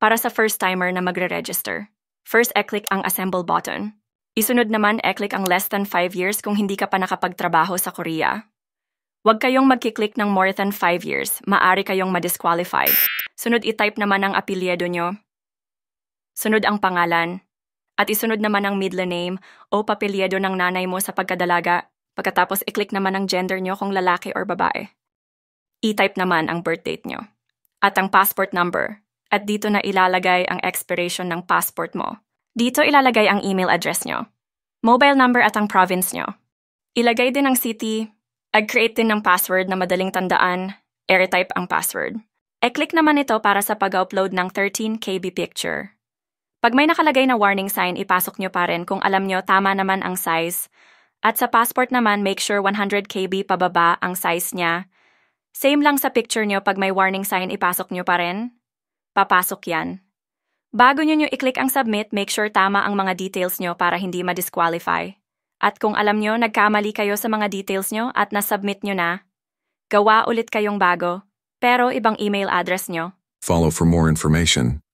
para sa first-timer na magre-register. First, e-click ang Assemble button. Isunod naman, e-click ang less than 5 years kung hindi ka pa nakapagtrabaho sa Korea. Huwag kayong magkiklik ng more than 5 years, maaari kayong ma-disqualify. Sunod, i-type naman ang apelyido nyo. Sunod ang pangalan. At isunod naman ang middle name o papelyido ng nanay mo sa pagkadalaga. Pagkatapos, i-click naman ang gender nyo kung lalaki or babae. I-type naman ang birth date nyo. At ang passport number. At dito na ilalagay ang expiration ng passport mo. Dito ilalagay ang email address nyo, mobile number at ang province nyo. Ilagay din ang city, create din ng password na madaling tandaan, type ang password. E-click naman ito para sa pag-upload ng 13 KB picture. Pag may nakalagay na warning sign, ipasok nyo pa rin kung alam nyo tama naman ang size. At sa passport naman, make sure 100 KB pababa ang size niya. Same lang sa picture nyo, pag may warning sign, ipasok nyo pa rin. Papasok yan. Bago nyo i-click ang submit, make sure tama ang mga details nyo para hindi ma-disqualify. At kung alam nyo, nagkamali kayo sa mga details nyo at na-submit nyo na, gawa ulit kayong bago, pero ibang email address nyo. Follow for more information.